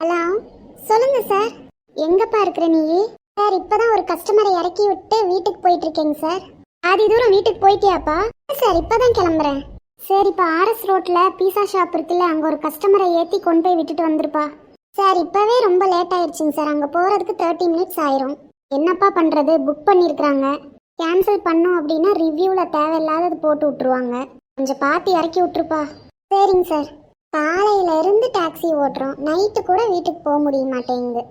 Hello, சொல்லுங்க sir. எங்கப்பா இருக்கிற நீ? சார், இப்பதான் ஒரு கஸ்டமரை இறக்கி விட்டு வீட்டுக்கு போயிட்டு இருக்கேங்க சார். பாதி தூரம் வீட்டுக்கு போயிட்டியாப்பா? சார், இப்பதான் கிளம்புறேன். சரிப்பா, ஆர்எஸ் ரோட்ல பீஸா ஷாப் இருக்குல்ல, அங்க ஒரு கஸ்டமரை ஏத்தி கொண்டு போய் விட்டுட்டு வந்துருப்பா. சார், இப்பவே ரொம்ப லேட் ஆயிடுச்சுங்க சார். அங்க போறதுக்கு 30 மினிட்ஸ் ஆயிரும். என்னப்பா பண்றது, புக் பண்ணிருக்காங்க. கேன்சல் பண்ணோம் அப்படின்னா ரிவ்யூல தேவையில்லாதது போட்டு விட்டுருவாங்க. கொஞ்சம் பார்த்து இறக்கி விட்டுருப்பா. சரிங்க சார். காலையில இருந்து டாக்ஸி ஓட்டுறோம், நைட்டு கூட வீட்டுக்கு போக முடிய மாட்டேங்குது.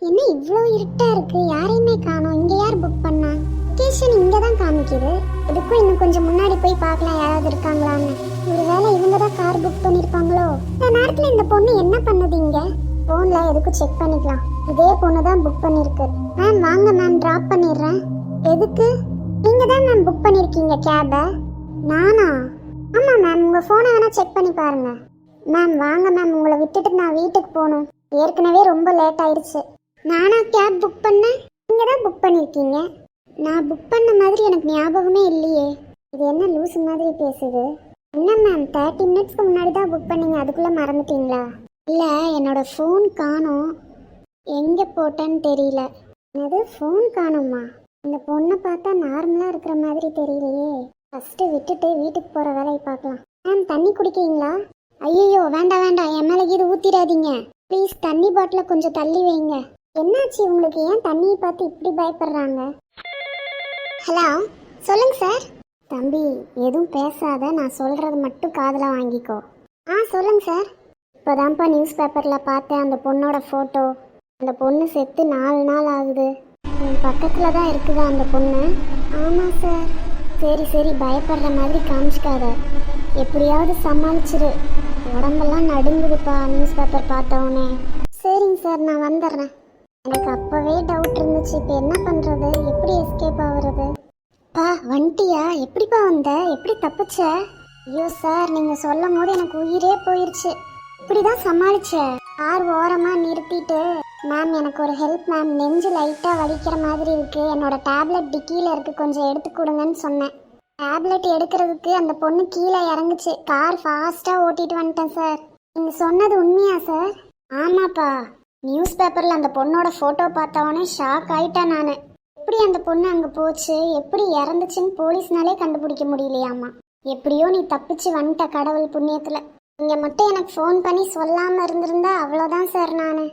என்ன இவ்வளோ இருட்டா இருக்கு, யாரையுமே காணோம். இங்க யார் புக் பண்ணா? லொகேஷன் இங்க தான் காமிக்குது. இதுக்கும் இன்னும் கொஞ்சம் முன்னாடி போய் பார்க்கலாம் யாராவது இருக்காங்களான்னு. ஒருவேளை இவங்க தான் கார் புக் பண்ணிருப்பாங்களோ? இந்த நேரத்துல இந்த பொண்ணு என்ன பண்ணுது இங்க? போன்ல எதுக்கும் செக் பண்ணிக்கலாம். இதே பொண்ணு தான் புக் பண்ணிருக்கு. மேம் வாங்க மேம், டிராப் பண்ணிடுறேன். எதுக்கு? நீங்க தான் மேம் புக் பண்ணிருக்கீங்க கேபை. நானா? ஆமா மேம், உங்க போனை வேணா செக் பண்ணி பாருங்க. மேம் வாங்க மேம், உங்களை விட்டுட்டு நான் வீட்டுக்கு போகணும். ஏற்கனவே ரொம்ப லேட் ஆயிடுச்சு. நானா கேப் புக் பண்ணேன்? நீங்கள் தான் புக் பண்ணியிருக்கீங்க. நான் புக் பண்ண மாதிரி எனக்கு ஞாபகமே இல்லையே. இது என்ன லூசு மாதிரி பேசுது? என்ன மேம், 30 மினிட்ஸ்க்கு முன்னாடி தான் புக் பண்ணீங்க, அதுக்குள்ளே மறந்துட்டீங்களா? இல்லை, என்னோட ஃபோன் காணோம். எங்கே போட்டேன்னு தெரியல. என்னது ஃபோன் காணுமா? இந்த பொண்ணை பார்த்தா நார்மலாக இருக்கிற மாதிரி தெரியலையே. ஃபஸ்ட்டு விட்டுட்டு வீட்டுக்கு போகிற வேலையை பார்க்கலாம். மேம் தண்ணி குடிக்கிறீங்களா? ஐயோ வேண்டாம் வேண்டாம், என் மேலே இது ஊற்றிடாதீங்க ப்ளீஸ். தண்ணி பாட்டிலை கொஞ்சம் தள்ளி வைங்க. என்னாச்சு உங்களுக்கு? ஏன் தண்ணியை பார்த்து இப்படி பயப்படுறாங்க? ஹலோ, சொல்லுங்க சார். தம்பி எதுவும் பேசாத, நான் சொல்கிறது மட்டும் காதில் வாங்கிக்கோ. சொல்லுங்க சார். இப்போதான்ப்பா நியூஸ் பேப்பரில் பார்த்தேன் அந்த பொண்ணோட ஃபோட்டோ. அந்த பொண்ணு செத்து 4 நாள் ஆகுது. உன் பக்கத்தில் தான் இருக்குதா அந்த பொண்ணு? ஆமாம் சார். சரி சரி, பயப்படுற மாதிரி காமிச்சிக்காத. எப்படியாவது சமாளிச்சிரு. உடம்பெல்லாம் நடுங்குதுப்பா நியூஸ் பேப்பர் பார்த்தவொடனே. சரிங்க சார், நான் வந்துடுறேன். எனக்கு அப்போவே டவுட் இருந்துச்சு, இப்போ என்ன பண்ணுறது, எப்படி எஸ்கேப் ஆகுறது? பா வந்துட்டியா? எப்படிப்பா வந்த, எப்படி தப்பிச்ச? ஐயோ சார், நீங்கள் சொல்லும் போது எனக்கு உயிரே போயிடுச்சு. இப்படி தான் சமாளிச்சேன். கார் ஓரமாக நிறுத்திட்டு, மேம் எனக்கு ஒரு ஹெல்ப் மேம், நெஞ்சு லைட்டாக வலிக்கிற மாதிரி இருக்குது, என்னோட டேப்லெட் டிக்கியில் இருக்குது, கொஞ்சம் எடுத்து கொடுங்கன்னு சொன்னேன். டேப்லெட் எடுக்கிறதுக்கு அந்த பொண்ணு கீழே இறங்குச்சு. கார் ஃபாஸ்ட்டாக ஓட்டிட்டு வந்துட்டேன் சார். நீங்கள் சொன்னது உண்மையா சார்? ஆமாப்பா, நியூஸ் பேப்பரில் அந்த பொண்ணோட ஃபோட்டோ பார்த்தவொடனே ஷாக் ஆகிட்டேன் நான். எப்படி அந்த பொண்ணு அங்கே போச்சு, எப்படி இறந்துச்சுன்னு போலீஸ்னாலே கண்டுபிடிக்க முடியலையாம்மா. எப்படியோ நீ தப்பிச்சு வந்துட்ட கடவுள் புண்ணியத்தில். நீங்கள் மட்டும் எனக்கு ஃபோன் பண்ணி சொல்லாமல் இருந்திருந்தா அவ்வளோதான் சார். நான்